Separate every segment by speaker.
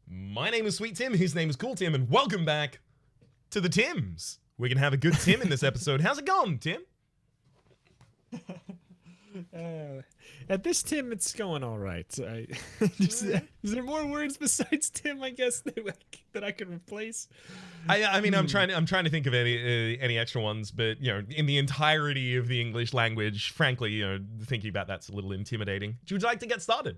Speaker 1: My name is Sweet Tim, his name is Cool Tim, and welcome back to the Tims. We're gonna have a good Tim in this episode. How's it going, Tim?
Speaker 2: At this Tim, it's going all right. Is there more words besides Tim? I guess that I could replace.
Speaker 1: I mean, I'm trying to think of any extra ones, but you know, in the entirety of the English language, frankly, you know, thinking about that's a little intimidating. Would you like to get started?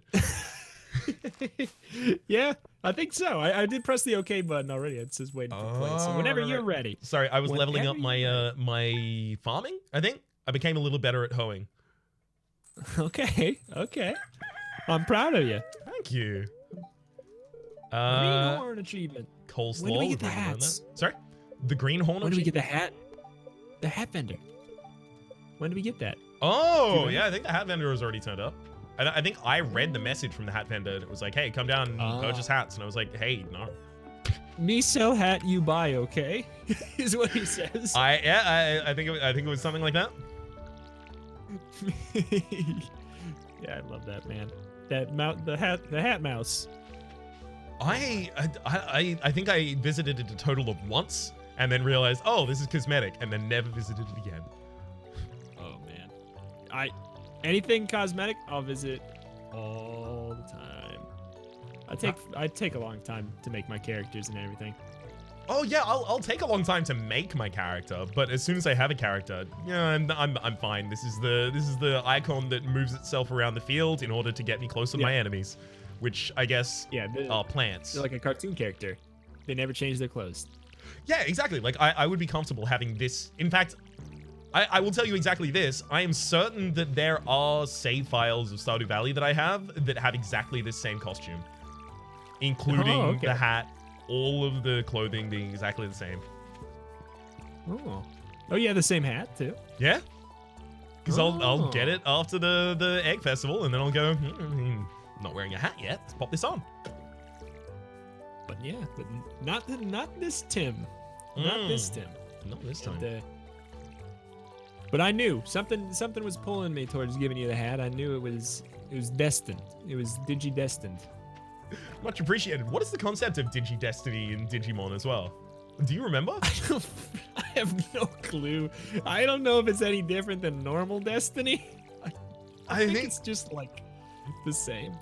Speaker 2: Yeah, I think so. I did press the OK button already. It says waiting for play. So whenever you're ready.
Speaker 1: Sorry, I was leveling up my my farming. I think I became a little better at hoeing.
Speaker 2: Okay. I'm proud of you.
Speaker 1: Thank you.
Speaker 2: Greenhorn achievement.
Speaker 1: Coleslaw.
Speaker 2: When do we get the hats?
Speaker 1: Sorry? The greenhorn.
Speaker 2: When do we get the hat? The hat vendor. When do we get that?
Speaker 1: Oh, yeah, I think the hat vendor has already turned up. I think I read the message from the hat vendor. It was like, hey, come down and purchase hats. And I was like, hey, no.
Speaker 2: Me sell hat, you buy, okay? Is what he says.
Speaker 1: I think it was something like that.
Speaker 2: Yeah, I love that, man. That the hat mouse.
Speaker 1: I think I visited it a total of once and then realized, oh, this is cosmetic, and then never visited it again.
Speaker 2: Oh man, anything cosmetic, I'll visit all the time. I take a long time to make my characters and everything.
Speaker 1: Oh yeah, I'll take a long time to make my character, but as soon as I have a character, yeah, I'm fine. This is the icon that moves itself around the field in order to get me closer to my enemies, which I guess are plants.
Speaker 2: They're like a cartoon character. They never change their clothes.
Speaker 1: Yeah, exactly. Like I would be comfortable having this. In fact, I will tell you exactly this. I am certain that there are save files of Stardew Valley that I have that have exactly this same costume, including the hat. All of the clothing being exactly the same.
Speaker 2: Oh, yeah, the same hat too.
Speaker 1: Yeah, because I'll get it after the egg festival, and then I'll go. Not wearing a hat yet. Let's pop this on.
Speaker 2: But yeah, but not this Tim. Not this Tim.
Speaker 1: Not this time.
Speaker 2: But I knew something was pulling me towards giving you the hat. I knew it was destined. It was digi-destined.
Speaker 1: Much appreciated. What is the concept of Digi-Destiny in Digimon as well? Do you remember?
Speaker 2: I have no clue. I don't know if it's any different than normal Destiny. I think it's just like the same.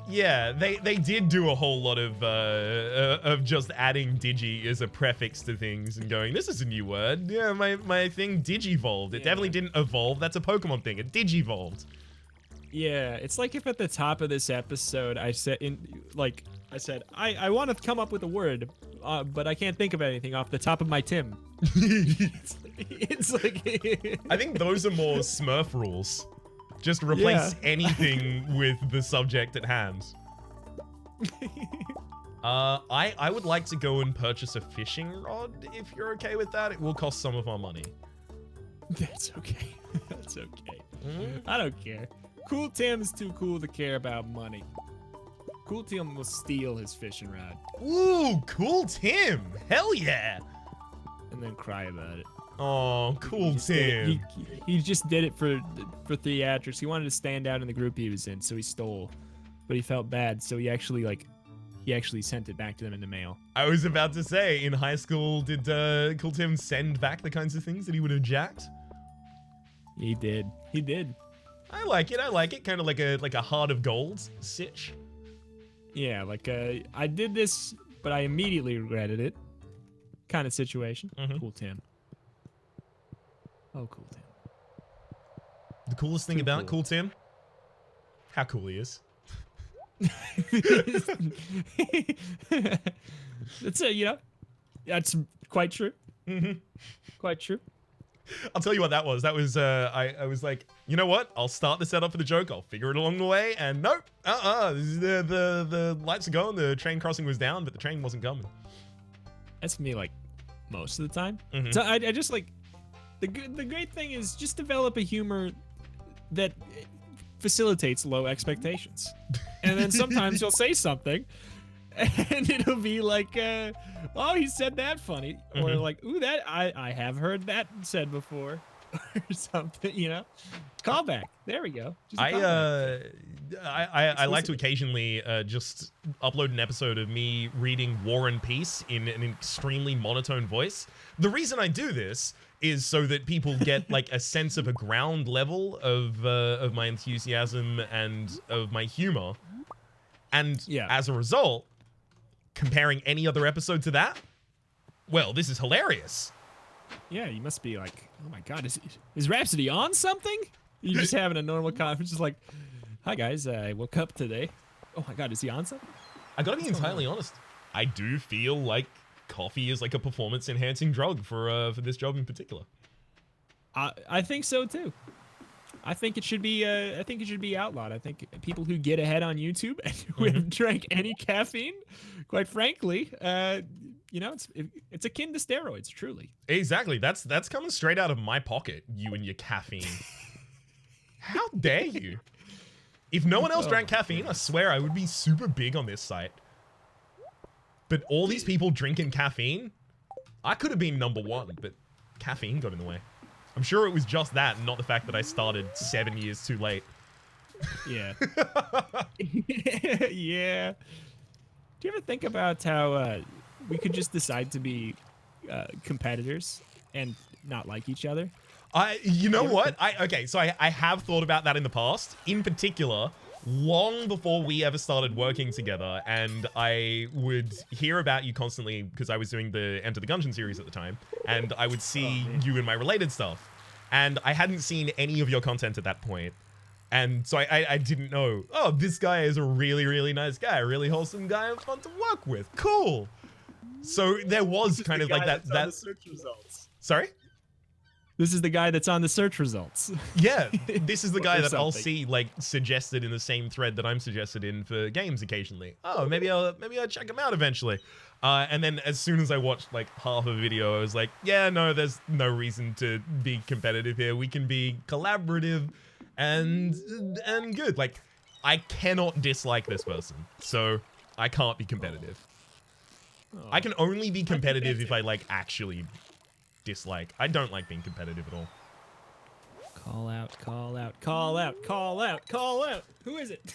Speaker 1: Yeah, they did do a whole lot of just adding Digi as a prefix to things and going, this is a new word. Yeah, my thing Digivolved. It definitely didn't evolve. That's a Pokemon thing. It Digivolved.
Speaker 2: Yeah, it's like if at the top of this episode I said I want to come up with a word, but I can't think of anything off the top of my Tim. it's like
Speaker 1: I think those are more Smurf rules. Just replace anything with the subject at hand. I would like to go and purchase a fishing rod if you're okay with that. It will cost some of our money.
Speaker 2: That's okay. That's okay. I don't care. Cool Tim is too cool to care about money. Cool Tim will steal his fishing rod.
Speaker 1: Ooh, Cool Tim. Hell yeah.
Speaker 2: And then cry about it.
Speaker 1: Oh, Cool Tim.
Speaker 2: He just did it for theatrics. He wanted to stand out in the group he was in, so he stole. But he felt bad, so he actually sent it back to them in the mail.
Speaker 1: I was about to say, in high school, did Cool Tim send back the kinds of things that he would have jacked?
Speaker 2: He did.
Speaker 1: I like it. Kind of like a heart of gold sitch.
Speaker 2: Yeah, like I did this, but I immediately regretted it. Kind of situation. Cool Tim. Oh, Cool Tim.
Speaker 1: The coolest thing about Cool Tim? How cool he is.
Speaker 2: That's quite true. Quite true.
Speaker 1: I'll tell you what that was. That was, I was like, you know what? I'll start the setup for the joke. I'll figure it along the way. And nope. The lights are going. The train crossing was down, but the train wasn't coming.
Speaker 2: That's me, like, most of the time. So I just, like, the great thing is just develop a humor that facilitates low expectations. And then sometimes you'll say something, and it'll be like, oh, he said that funny. Or like, ooh, that I have heard that said before. or something, you know? Callback. There we go. Just a
Speaker 1: I
Speaker 2: callback.
Speaker 1: like to occasionally just upload an episode of me reading War and Peace in an extremely monotone voice. The reason I do this is so that people get like a sense of a ground level of my enthusiasm and of my humor. And as a result, comparing any other episode to that, well, this is hilarious.
Speaker 2: Yeah, you must be like, oh my god, is Rhapsody on something? You're just having a normal conference, just like, hi guys, I woke up today. Oh my god, is he on something?
Speaker 1: I gotta be entirely honest. I do feel like coffee is like a performance-enhancing drug for this job in particular.
Speaker 2: I think so too. I think it should be. I think it should be outlawed. I think people who get ahead on YouTube and who have drank any caffeine, quite frankly, you know, it's akin to steroids, truly.
Speaker 1: Exactly. That's coming straight out of my pocket. You and your caffeine. How dare you? If no one else drank caffeine, I swear I would be super big on this site. But all these people drinking caffeine, I could have been #1, but caffeine got in the way. I'm sure it was just that, and not the fact that I started 7 years too late.
Speaker 2: Yeah. Yeah. Do you ever think about how we could just decide to be competitors and not like each other?
Speaker 1: You know what? Okay, so I have thought about that in the past. In particular, long before we ever started working together, and I would hear about you constantly because I was doing the Enter the Gungeon series at the time, and I would see you in my related stuff. And I hadn't seen any of your content at that point. And so I didn't know, oh, this guy is a really, really nice guy, a really wholesome guy and fun to work with. Cool. So there was kind of like that.
Speaker 2: The search results.
Speaker 1: Sorry?
Speaker 2: This is the guy that's on the search results.
Speaker 1: Yeah, this is the guy that I'll see like suggested in the same thread that I'm suggested in for games occasionally. Oh, maybe I'll check him out eventually. And then as soon as I watched like half a video, I was like, yeah, no, there's no reason to be competitive here. We can be collaborative and good. Like, I cannot dislike this person, so I can't be competitive. Oh, I can only be competitive if I like actually dislike. I don't like being competitive at all.
Speaker 2: Call out, call out, call out, call out, call out. Who is it?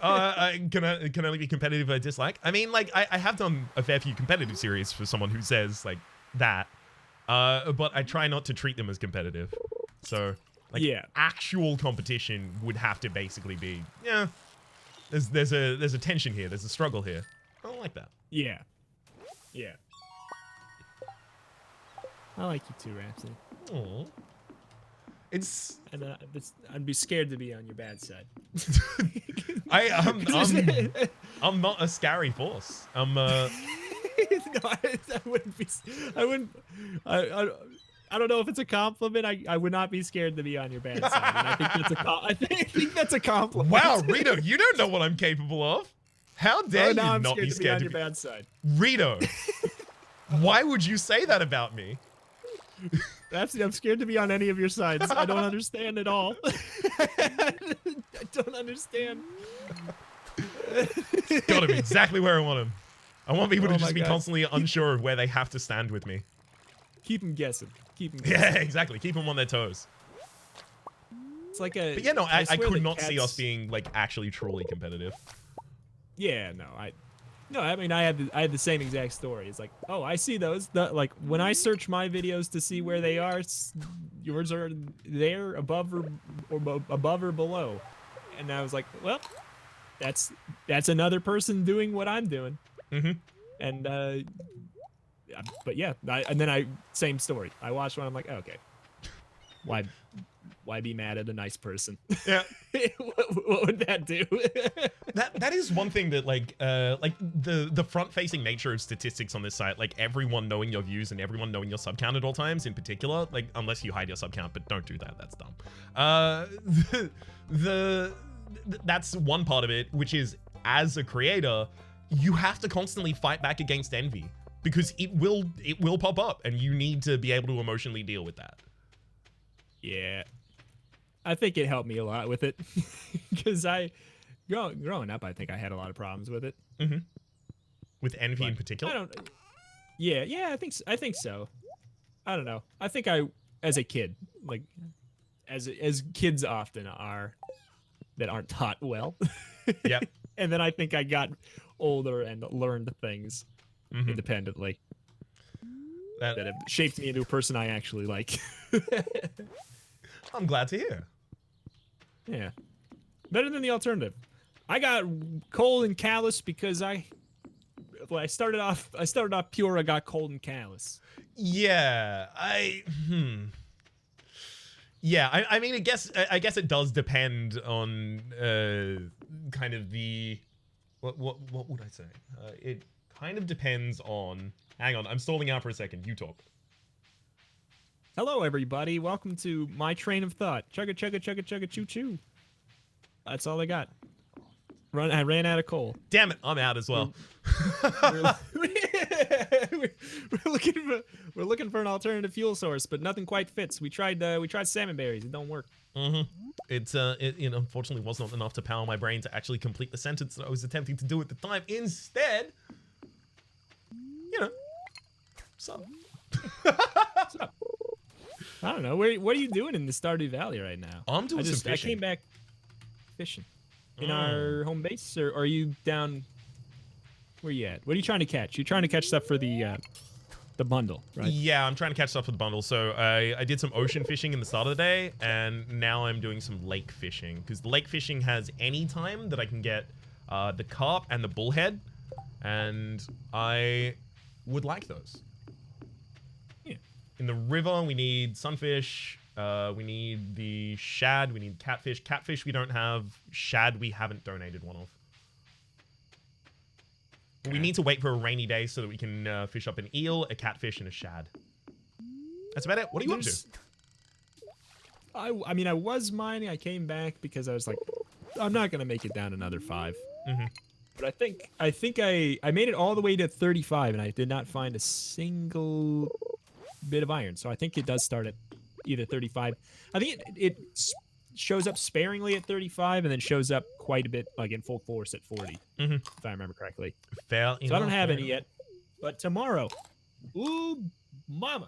Speaker 1: I can only be competitive if I dislike. I mean, like, I have done a fair few competitive series for someone who says like that. But I try not to treat them as competitive. So, like, actual competition would have to basically be, yeah, there's a tension here. There's a struggle here. I don't like that.
Speaker 2: Yeah. Yeah. I like you too, Rhapsody.
Speaker 1: Aww. It's...
Speaker 2: And I'd be scared to be on your bad side.
Speaker 1: I'm not a scary force. I'm
Speaker 2: no, I wouldn't be. I wouldn't. I don't know if it's a compliment. I would not be scared to be on your bad side. And I think that's I think that's a compliment.
Speaker 1: Wow, Reto, you don't know what I'm capable of. How dare you not be scared
Speaker 2: to be on your bad side,
Speaker 1: Reto? Why would you say that about me?
Speaker 2: I'm scared to be on any of your sides. I don't understand at all. I don't understand.
Speaker 1: Got him exactly where I want him. I want people to just be constantly unsure of where they have to stand with me.
Speaker 2: Keep them guessing. Keep them guessing.
Speaker 1: Yeah, exactly. Keep them on their toes.
Speaker 2: It's like a...
Speaker 1: But yeah, no, I could not see us being like actually truly competitive.
Speaker 2: Yeah, no, I mean, I had the same exact story. It's like, oh, I see those. Like when I search my videos to see where they are, yours are there above or below, and I was like, well, that's another person doing what I'm doing.
Speaker 1: Mm-hmm.
Speaker 2: And but yeah, and then same story. I watched one. I'm like, okay, why be mad at a nice person?
Speaker 1: Yeah.
Speaker 2: what would that do?
Speaker 1: that is one thing that like the front-facing nature of statistics on this site, like everyone knowing your views and everyone knowing your sub count at all times in particular, like unless you hide your sub count, but don't do that, that's dumb. That's one part of it, which is as a creator, you have to constantly fight back against envy because it will pop up and you need to be able to emotionally deal with that.
Speaker 2: Yeah. I think it helped me a lot with it because growing up, I think I had a lot of problems with it.
Speaker 1: Mm-hmm. With envy in particular?
Speaker 2: Yeah, I think so. I don't know. I think as a kid, like as kids often are that aren't taught well.
Speaker 1: Yep.
Speaker 2: And then I think I got older and learned things independently that have shaped me into a person I actually like.
Speaker 1: I'm glad to hear.
Speaker 2: Yeah. Better than the alternative. I got cold and callous because I started off pure, I got cold and callous.
Speaker 1: Yeah, Yeah, I mean, I guess it does depend on kind of the what would I say? It kind of depends on. Hang on, I'm stalling out for a second. You talk.
Speaker 2: Hello, everybody. Welcome to my train of thought. Chugga chugga chugga chugga choo choo. That's all I got. I ran out of coal.
Speaker 1: Damn it, I'm out as well.
Speaker 2: We're looking for an alternative fuel source, but nothing quite fits. We tried salmon berries. It don't work.
Speaker 1: It unfortunately wasn't enough to power my brain to actually complete the sentence that I was attempting to do at the time. Instead, so.
Speaker 2: I don't know. What are you doing in the Stardew Valley right now?
Speaker 1: I'm doing some fishing.
Speaker 2: I came back fishing in our home base, or are you down? Where you at? What are you trying to catch? You're trying to catch stuff for the bundle, right?
Speaker 1: Yeah, I'm trying to catch stuff for the bundle. So I did some ocean fishing in the start of the day, and now I'm doing some lake fishing because the lake fishing has any time that I can get the carp and the bullhead, and I would like those.
Speaker 2: Yeah.
Speaker 1: In the river, we need sunfish. We need the shad. We need catfish. Catfish we don't have. Shad we haven't donated one of. We need to wait for a rainy day so that we can fish up an eel, a catfish, and a shad. That's about it. What are you up to?
Speaker 2: I mean, I was mining. I came back because I was like, I'm not gonna make it down another 5. But I think I made it all the way to 35, and I did not find a single bit of iron. So I think it does start at either 35. I think it shows up sparingly at 35 and then shows up quite a bit like in full force at 40 if I remember correctly.
Speaker 1: Fair
Speaker 2: so I don't have any yet, but tomorrow, ooh mama,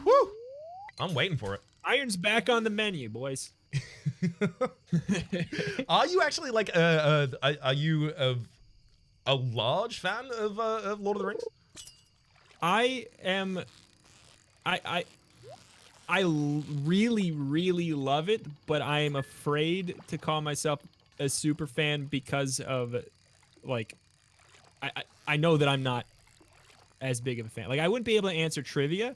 Speaker 1: woo, I'm waiting for it.
Speaker 2: Iron's back on the menu, boys.
Speaker 1: Are you actually like are you a large fan of Lord of the Rings?
Speaker 2: I am. I really, really love it, but I am afraid to call myself a super fan because of, like, I know that I'm not as big of a fan. Like, I wouldn't be able to answer trivia,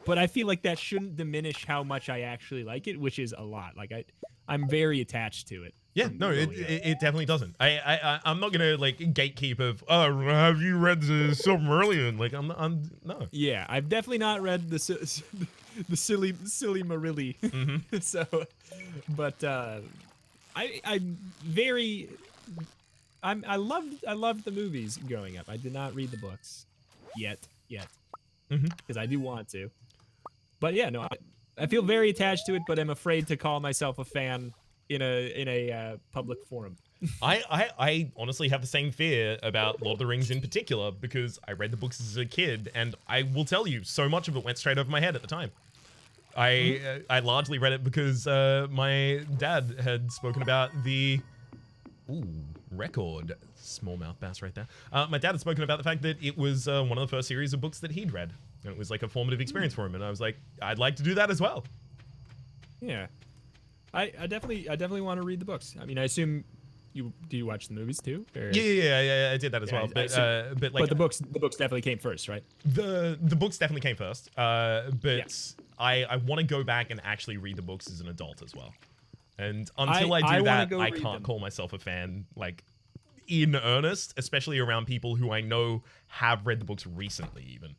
Speaker 2: but I feel like that shouldn't diminish how much I actually like it, which is a lot. Like, I'm very attached to it.
Speaker 1: Yeah, no, it definitely doesn't. I'm not gonna like gatekeep of have you read the Silmarillion? Like I'm no.
Speaker 2: Yeah, I've definitely not read the silly Marilli. So, but I loved the movies growing up. I did not read the books yet because I do want to. But yeah, no, I feel very attached to it, but I'm afraid to call myself a fan in a public forum.
Speaker 1: I honestly have the same fear about Lord of the Rings in particular because I read the books as a kid, and I will tell you, so much of it went straight over my head at the time. I largely read it because my dad had spoken about the record smallmouth bass right there. My dad had spoken about the fact that it was one of the first series of books that he'd read, and it was like a formative experience for him. And I was like, I'd like to do that as well.
Speaker 2: Yeah. I definitely want to read the books. I mean, I assume do you watch the movies too? Or?
Speaker 1: Yeah, I did that as well. But
Speaker 2: the books definitely came first, right?
Speaker 1: The books definitely came first. But I want to go back and actually read the books as an adult as well. And until I do that, I can't call myself a fan like in earnest, especially around people who I know have read the books recently even.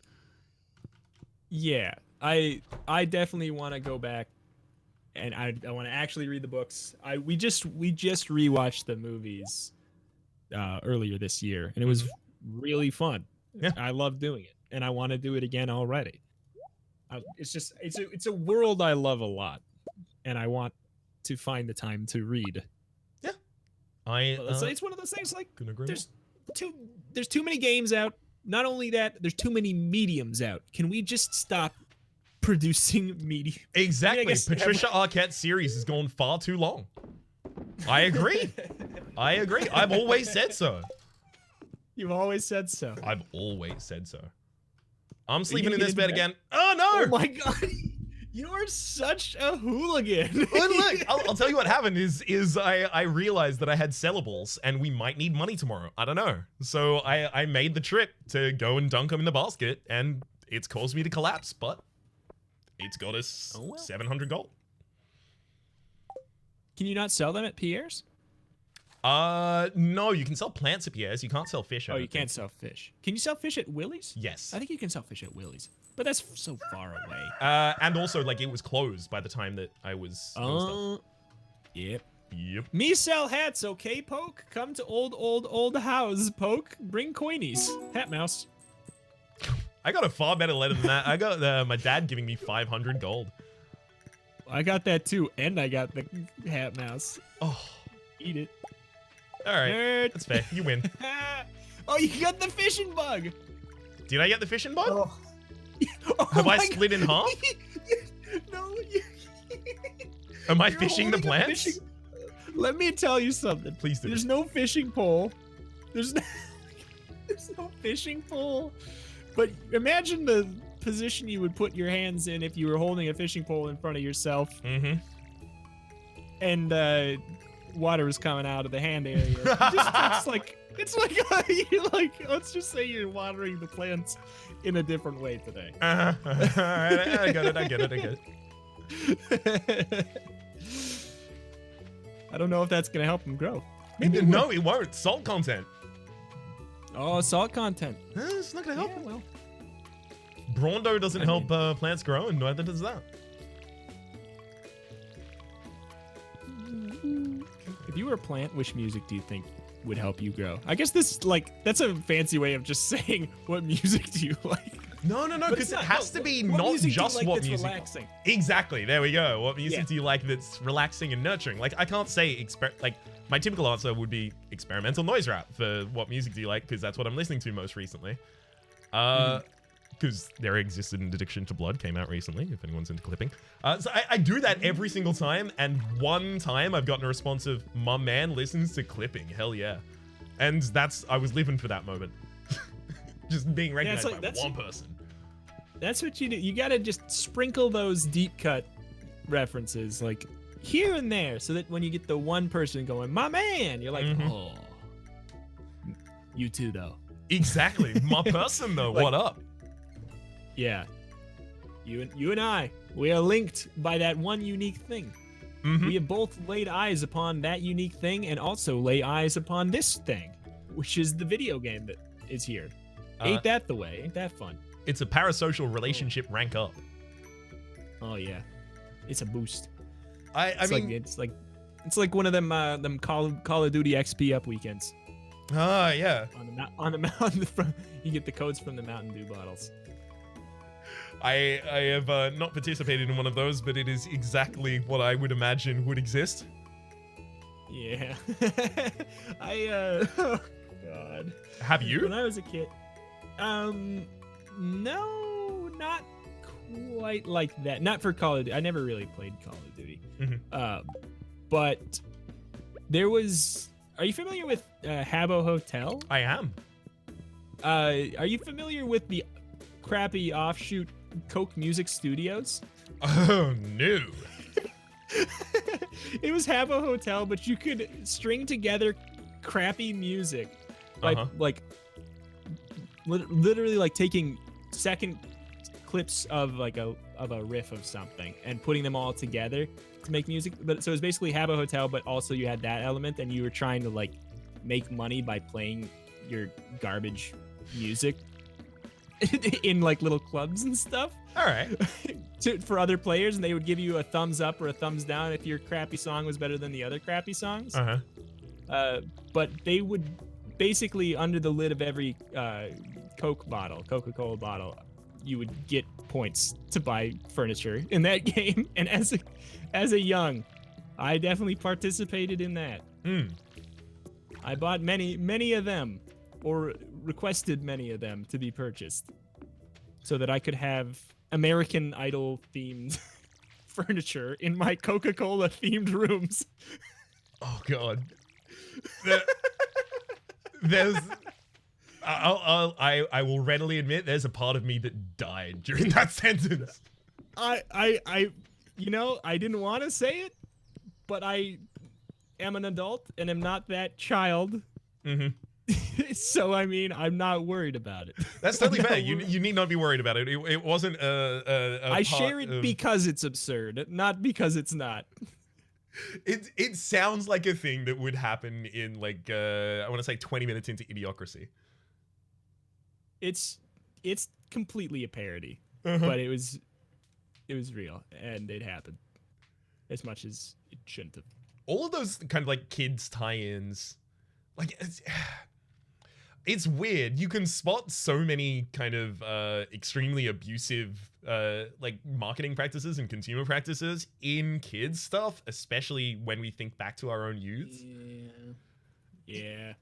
Speaker 2: Yeah, I definitely want to go back. And I want to actually read the books. We just rewatched the movies earlier this year, and it was really fun.
Speaker 1: Yeah.
Speaker 2: I love doing it, and I want to do it again already. It's a world I love a lot, and I want to find the time to read.
Speaker 1: Yeah,
Speaker 2: it's one of those things like there's too many games out. Not only that, there's too many mediums out. Can we just stop producing media.
Speaker 1: Exactly.
Speaker 2: guess
Speaker 1: Patricia Arquette's series has gone far too long. I agree. I agree. I've always said so.
Speaker 2: You've always said so.
Speaker 1: I've always said so. I'm
Speaker 2: you
Speaker 1: sleeping
Speaker 2: gonna
Speaker 1: in
Speaker 2: get
Speaker 1: this
Speaker 2: into
Speaker 1: bed
Speaker 2: bed?
Speaker 1: again. Oh no!
Speaker 2: Oh my god. You're such a hooligan.
Speaker 1: Look, I'll tell you what happened is I realized that I had sellables and we might need money tomorrow. I don't know. So I made the trip to go and dunk them in the basket, and it's caused me to collapse, but it's got us 700 gold.
Speaker 2: Can you not sell them at Pierre's?
Speaker 1: No, you can sell plants at Pierre's. You can't sell fish.
Speaker 2: Oh, you can't sell fish. Can you sell fish at Willie's?
Speaker 1: Yes.
Speaker 2: I think you can sell fish at Willie's, but that's so far away.
Speaker 1: And also, like, it was closed by the time that I was doing stuff.
Speaker 2: Yep.
Speaker 1: Yep.
Speaker 2: Me sell hats, okay, Poke? Come to old house, Poke. Bring coinies. Hat mouse.
Speaker 1: I got a far better letter than that. I got my dad giving me 500 gold.
Speaker 2: I got that too, and I got the hat mouse.
Speaker 1: Oh.
Speaker 2: Eat it.
Speaker 1: All right.
Speaker 2: Nerd.
Speaker 1: That's fair. You win.
Speaker 2: Oh, you got the fishing bug.
Speaker 1: Did I get the fishing bug?
Speaker 2: Oh.
Speaker 1: Have I split in half?
Speaker 2: No.
Speaker 1: Am I
Speaker 2: You're
Speaker 1: fishing the
Speaker 2: holding a
Speaker 1: plants?
Speaker 2: fishing- Let me tell you something.
Speaker 1: Please do.
Speaker 2: There's no fishing pole. There's no fishing pole. But imagine the position you would put your hands in if you were holding a fishing pole in front of yourself.
Speaker 1: Mm-hmm.
Speaker 2: And water was coming out of the hand area. It's like you're like, let's just say you're watering the plants in a different way today.
Speaker 1: All right, I get it.
Speaker 2: I don't know if that's gonna help them grow.
Speaker 1: No, it won't. Salt content.
Speaker 2: Oh, salt content.
Speaker 1: It's not gonna help.
Speaker 2: Yeah, well.
Speaker 1: Brawndo doesn't help plants grow, and neither does that.
Speaker 2: If you were a plant, which music do you think would help you grow? I guess that's a fancy way of just saying what music do you like.
Speaker 1: No, because it has to be not just what music.
Speaker 2: Relaxing?
Speaker 1: Exactly. There we go. What music
Speaker 2: Yeah.
Speaker 1: do you like that's relaxing and nurturing? Like, I can't say my typical answer would be experimental noise rap for what music do you like, because that's what I'm listening to most recently. Because There Existed an Addiction to Blood came out recently, if anyone's into clipping. So I do that every single time, and one time I've gotten a response of, my man listens to clipping, hell yeah. And I was living for that moment. Just being recognized by one person.
Speaker 2: That's what you do. You gotta just sprinkle those deep cut references, like, here and there, so that when you get the one person going, my man, you're like, oh. You too, though.
Speaker 1: Exactly. My person, though.
Speaker 2: Like,
Speaker 1: what up?
Speaker 2: Yeah. You and I, we are linked by that one unique thing.
Speaker 1: Mm-hmm.
Speaker 2: We have both laid eyes upon that unique thing and also lay eyes upon this thing, which is the video game that is here. Ain't that the way? Ain't that fun?
Speaker 1: It's a parasocial relationship rank up.
Speaker 2: Oh yeah, it's a boost.
Speaker 1: I mean,
Speaker 2: it's like one of them Call of Duty XP up weekends.
Speaker 1: Ah, yeah.
Speaker 2: On the mountain front, you get the codes from the Mountain Dew bottles.
Speaker 1: I have not participated in one of those, but it is exactly what I would imagine would exist.
Speaker 2: Yeah. Oh God.
Speaker 1: Have you?
Speaker 2: When I was a kid, no, not quite like that. Not for Call of Duty. I never really played Call of Duty.
Speaker 1: Mm-hmm.
Speaker 2: But there was. Are you familiar with Habbo Hotel?
Speaker 1: I am.
Speaker 2: Are you familiar with the crappy offshoot Coke Music Studios?
Speaker 1: Oh no.
Speaker 2: It was Habbo Hotel, but you could string together crappy music, like literally like taking second clips of like a riff of something and putting them all together to make music. But so it was basically Habbo Hotel, but also you had that element, and you were trying to like make money by playing your garbage music in like little clubs and stuff.
Speaker 1: All right.
Speaker 2: For other players, and they would give you a thumbs up or a thumbs down if your crappy song was better than the other crappy songs. But they would basically, under the lid of every Coca-Cola bottle, you would get points to buy furniture in that game. And as a young, I definitely participated in that. I bought many of them, or requested many of them to be purchased, so that I could have American Idol themed furniture in my Coca-Cola themed rooms.
Speaker 1: Oh god. There's I will readily admit there's a part of me that died during that sentence.
Speaker 2: I you know, I didn't want to say it, but I am an adult and am not that child. So I mean, I'm not worried about it.
Speaker 1: That's totally fair. You need not be worried about it. It wasn't
Speaker 2: I share it because it's absurd, not because it's not.
Speaker 1: It sounds like a thing that would happen in like I want to say 20 minutes into Idiocracy.
Speaker 2: It's completely a parody, but it was real and it happened as much as it shouldn't have.
Speaker 1: All of those kind of like kids tie-ins, like it's weird. You can spot so many kind of extremely abusive like marketing practices and consumer practices in kids stuff, especially when we think back to our own youth.
Speaker 2: Yeah.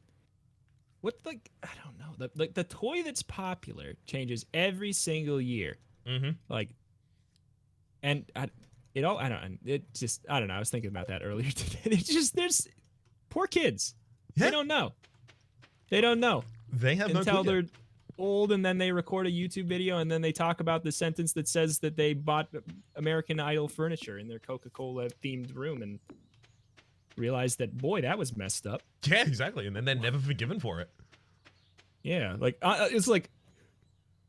Speaker 2: What, like, I don't know. The toy that's popular changes every single year. Like, and I don't know. I was thinking about that earlier today. It's just, there's poor kids.
Speaker 1: Yeah.
Speaker 2: They don't know. They don't know.
Speaker 1: They have no clue
Speaker 2: until they're
Speaker 1: yet.
Speaker 2: old, and then they record a YouTube video, and then they talk about the sentence that says that they bought American Idol furniture in their Coca-Cola themed room and realize that, boy, that was messed up.
Speaker 1: Yeah, exactly. And then they're never forgiven for it.
Speaker 2: Yeah, like it's like,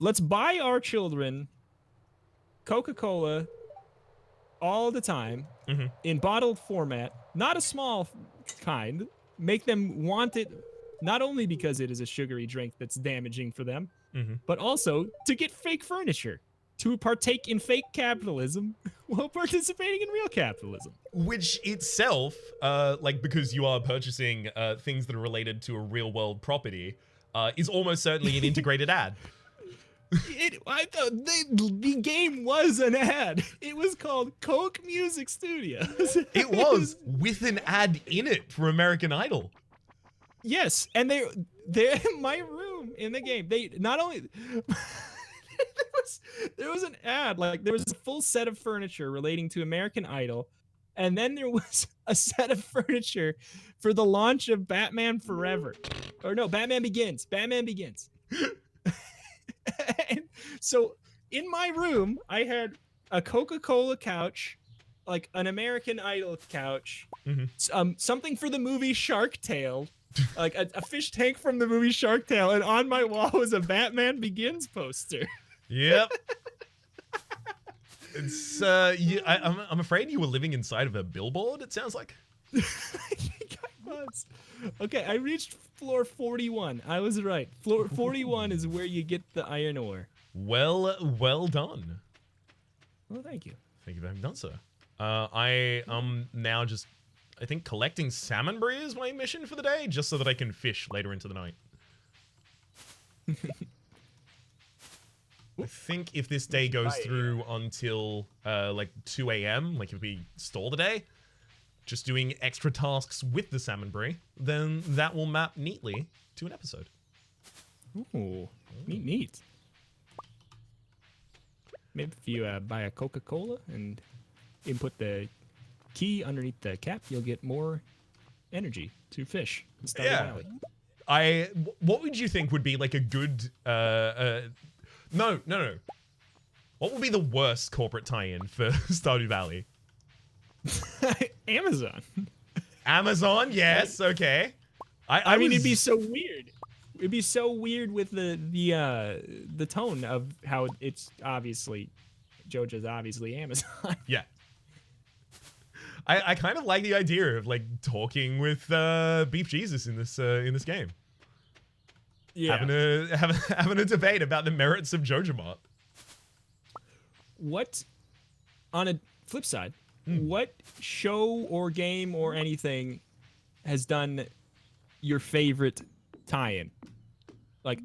Speaker 2: let's buy our children Coca-Cola all the time in bottled format, not a small kind. Make them want it, not only because it is a sugary drink that's damaging for them, but also to get fake furniture, to partake in fake capitalism while participating in real capitalism.
Speaker 1: Which itself, like, because you are purchasing things that are related to a real world property, is almost certainly an integrated ad.
Speaker 2: The game was an ad. It was called Coke Music Studios.
Speaker 1: It was, with an ad in it for American Idol.
Speaker 2: Yes, and they're in my room in the game. They not only there was an ad, like there was a full set of furniture relating to American Idol, and then there was a set of furniture for the launch of Batman Forever. Or no, Batman Begins. Batman Begins. And so in my room, I had a Coca-Cola couch, like an American Idol couch, something for the movie Shark Tale, like a fish tank from the movie Shark Tale, and on my wall was a Batman Begins poster. Yep.
Speaker 1: It's I'm afraid you were living inside of a billboard, it sounds like.
Speaker 2: I think I was. Okay, I reached floor 41. I was right. Floor 41 is where you get the iron ore.
Speaker 1: Well done.
Speaker 2: Well, thank you.
Speaker 1: Thank you for having done so. I am now just, I think, collecting salmon brie is my mission for the day, just so that I can fish later into the night. I think if this day goes through until like 2 a.m., like if we stall the day, just doing extra tasks with the salmon brie, then that will map neatly to an episode.
Speaker 2: Ooh, neat. Maybe if you buy a Coca-Cola and input the key underneath the cap, you'll get more energy to fish in Stardew Valley.
Speaker 1: What would you think would be like a good No. What would be the worst corporate tie-in for Stardew Valley?
Speaker 2: Amazon.
Speaker 1: Amazon, yes, okay.
Speaker 2: I mean, it'd be so weird. It'd be so weird with the tone of how it's obviously JoJo's obviously Amazon.
Speaker 1: Yeah. I kind of like the idea of like talking with Beef Jesus in this game.
Speaker 2: Yeah.
Speaker 1: Having a debate about the merits of JoJo.
Speaker 2: What, on a flip side, what show or game or anything has done your favorite tie-in? Like,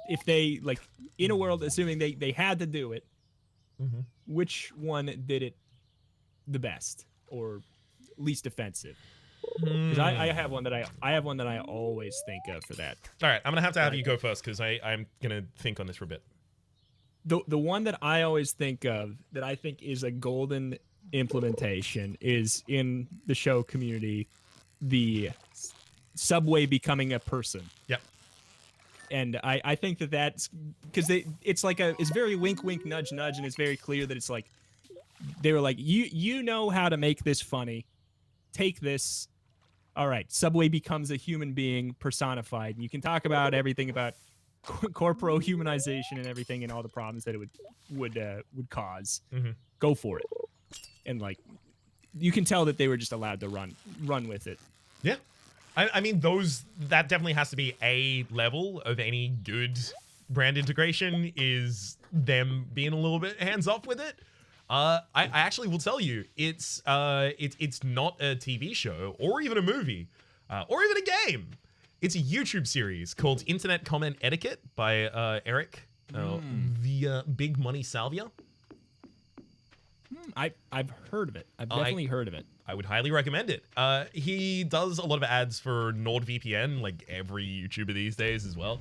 Speaker 2: if they, like, in a world, assuming they had to do it, which one did it the best or least offensive? Because I have one that I always think of for that.
Speaker 1: All right, I'm gonna have to have you go first because I'm gonna think on this for a bit.
Speaker 2: the one that I always think of that I think is a golden implementation is in the show Community, the subway becoming a person.
Speaker 1: Yep.
Speaker 2: And I think that's because it's like it's very wink wink nudge nudge, and it's very clear that it's like they were like, you know how to make this funny, take this. All right, Subway becomes a human being personified, and you can talk about everything about corporal humanization and everything and all the problems that it would cause. Go for it. And like, you can tell that they were just allowed to run with it.
Speaker 1: Yeah. I mean, that definitely has to be a level of any good brand integration, is them being a little bit hands off with it. I actually will tell you, it's not a TV show or even a movie or even a game. It's a YouTube series called Internet Comment Etiquette by Eric, the Big Money Salvia.
Speaker 2: I've heard of it. I've definitely heard of it.
Speaker 1: I would highly recommend it. He does a lot of ads for NordVPN, like every YouTuber these days as well.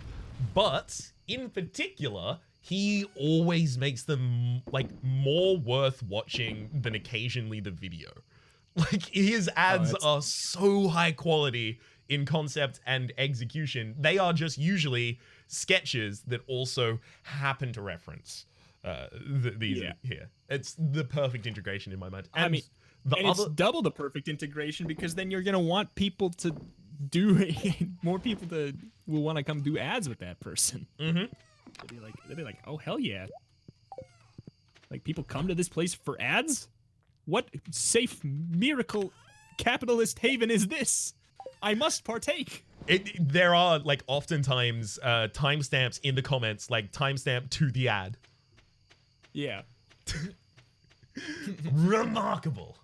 Speaker 1: But in particular, he always makes them like more worth watching than occasionally the video. Like his ads are so high quality in concept and execution. They are just usually sketches that also happen to reference these here. It's the perfect integration in my mind. And I mean,
Speaker 2: it's double the perfect integration, because then you're gonna want people to do more people will want to come do ads with that person. They'll be like, oh hell yeah! Like, people come to this place for ads? What safe miracle capitalist haven is this? I must partake.
Speaker 1: There are like oftentimes timestamps in the comments, like timestamp to the ad.
Speaker 2: Yeah.
Speaker 1: Remarkable.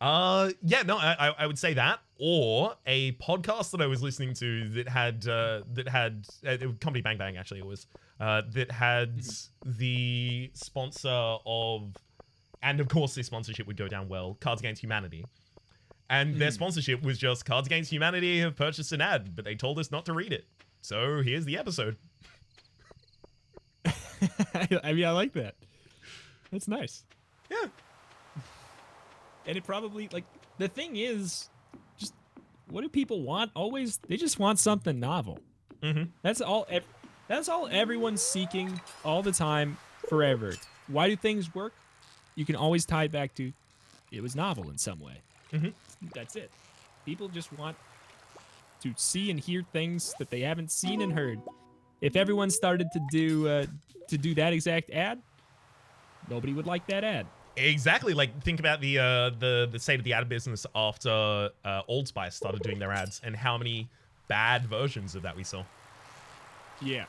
Speaker 1: Yeah, no, I would say that, or a podcast that I was listening to that had Company Bang Bang, actually it was, that had the sponsor of, and of course this sponsorship would go down well, Cards Against Humanity. And their sponsorship was just Cards Against Humanity have purchased an ad, but they told us not to read it. So here's the episode.
Speaker 2: I mean, I like that. That's nice.
Speaker 1: Yeah.
Speaker 2: And it probably, like, the thing is, just, what do people want? Always, they just want something novel. That's all everyone's seeking all the time, forever. Why do things work? You can always tie it back to, it was novel in some way. That's it. People just want to see and hear things that they haven't seen and heard. If everyone started to do that exact ad, nobody would like that ad.
Speaker 1: Exactly. Like, think about the state of the ad business after Old Spice started doing their ads, and how many bad versions of that we saw.
Speaker 2: Yeah.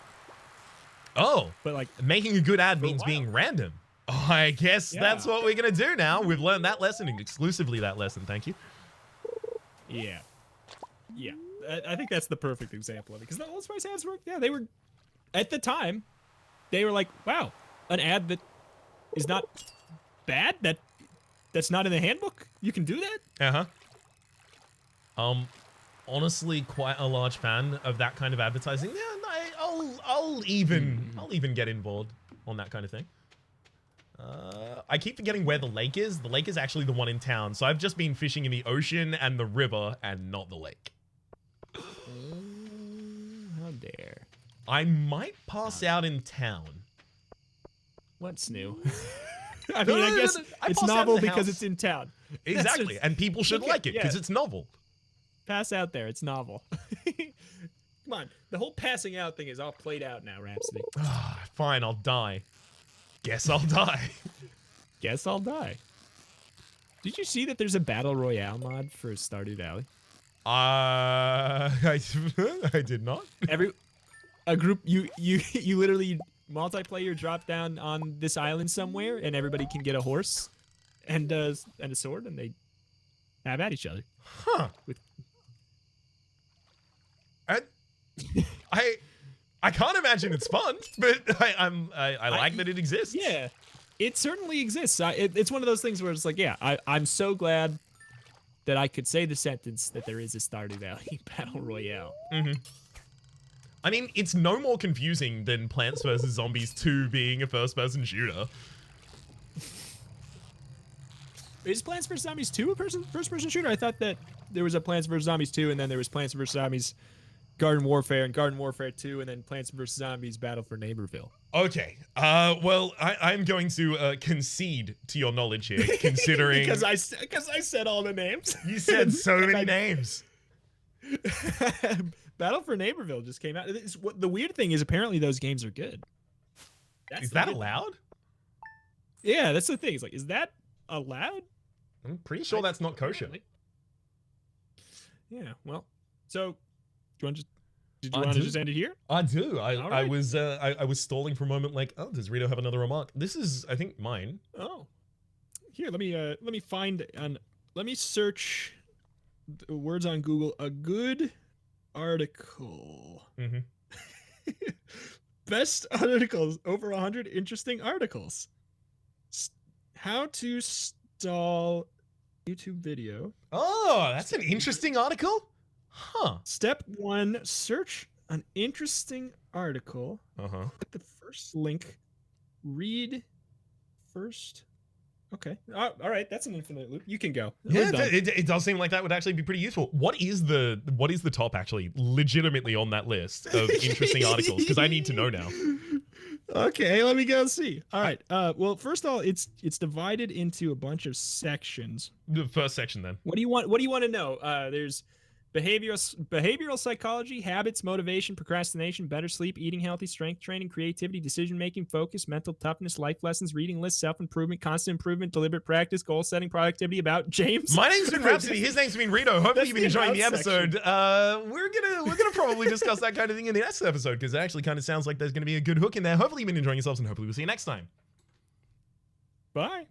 Speaker 1: Oh,
Speaker 2: but like,
Speaker 1: making a good ad means being random. Oh, I guess that's what we're gonna do now. We've learned that lesson, and exclusively that lesson. Thank you.
Speaker 2: Yeah. Yeah. I think that's the perfect example of it, because the Old Spice ads were, they were, at the time, they were like, wow, an ad that is not bad, that's not in the handbook, you can do that?
Speaker 1: Honestly, quite a large fan of that kind of advertising. Yeah, I'll even get involved on that kind of thing. I keep forgetting where the lake is. The lake is actually the one in town, so I've just been fishing in the ocean and the river and not the lake.
Speaker 2: How dare.
Speaker 1: I might pass out in town.
Speaker 2: What's new? I mean, I guess it's novel because it's in town.
Speaker 1: Exactly, and people should like it because it's novel.
Speaker 2: Pass out there, it's novel. Come on, the whole passing out thing is all played out now, Rhapsody.
Speaker 1: Fine, I'll die. Guess I'll die.
Speaker 2: Guess I'll die. Did you see that there's a battle royale mod for Stardew Valley?
Speaker 1: I did not.
Speaker 2: A group, you literally multiplayer drop down on this island somewhere, and everybody can get a horse and a sword, and they have at each other.
Speaker 1: Huh. I can't imagine it's fun, but I like that it exists.
Speaker 2: Yeah, it certainly exists. It's one of those things where it's like, yeah, I'm so glad that I could say the sentence that there is a Stardew Valley battle royale.
Speaker 1: I mean, it's no more confusing than Plants vs. Zombies 2 being a first-person shooter.
Speaker 2: Is Plants vs. Zombies 2 a first-person shooter? I thought that there was a Plants vs. Zombies 2, and then there was Plants vs. Zombies Garden Warfare, and Garden Warfare 2, and then Plants vs. Zombies Battle for Neighborville.
Speaker 1: Okay. Well, I'm going to concede to your knowledge here, considering...
Speaker 2: because I said all the names.
Speaker 1: You said so many names.
Speaker 2: Battle for Neighborville just came out. The weird thing is apparently those games are good.
Speaker 1: Is that allowed?
Speaker 2: Yeah, that's the thing. It's like, is that allowed?
Speaker 1: I'm pretty sure that's not kosher.
Speaker 2: Yeah, well, so... Did you want to just end it here?
Speaker 1: I do.
Speaker 2: Right.
Speaker 1: I was stalling for a moment, like, oh, does Reto have another remark? This is, I think, mine.
Speaker 2: Oh, here. Let me find let me search the words on Google. A good article. Mm-hmm. Best articles. Over 100 interesting articles. How to stall YouTube video.
Speaker 1: Oh, that's an interesting article. Huh.
Speaker 2: Step 1, search an interesting article. Click the first link. Read first. Okay. All right. That's an infinite loop. You can go.
Speaker 1: Yeah, it does seem like that would actually be pretty useful. What is the top actually legitimately on that list of interesting articles? Because I need to know now.
Speaker 2: Okay, let me go see. All right. Well, first of all, it's divided into a bunch of sections.
Speaker 1: The first section, then.
Speaker 2: What do you want to know? There's behavioral psychology, habits, motivation, procrastination, better sleep, eating healthy, strength training, creativity, decision making, focus, mental toughness, life lessons, reading lists, self-improvement, constant improvement, deliberate practice, goal setting, productivity. About James.
Speaker 1: My name's been Rhapsody. His name's been Reto. Hopefully you've been enjoying the episode. We're gonna probably discuss that kind of thing in the next episode, because it actually kind of sounds like there's gonna be a good hook in there. Hopefully you've been enjoying yourselves, and hopefully we'll see you next time.
Speaker 2: Bye.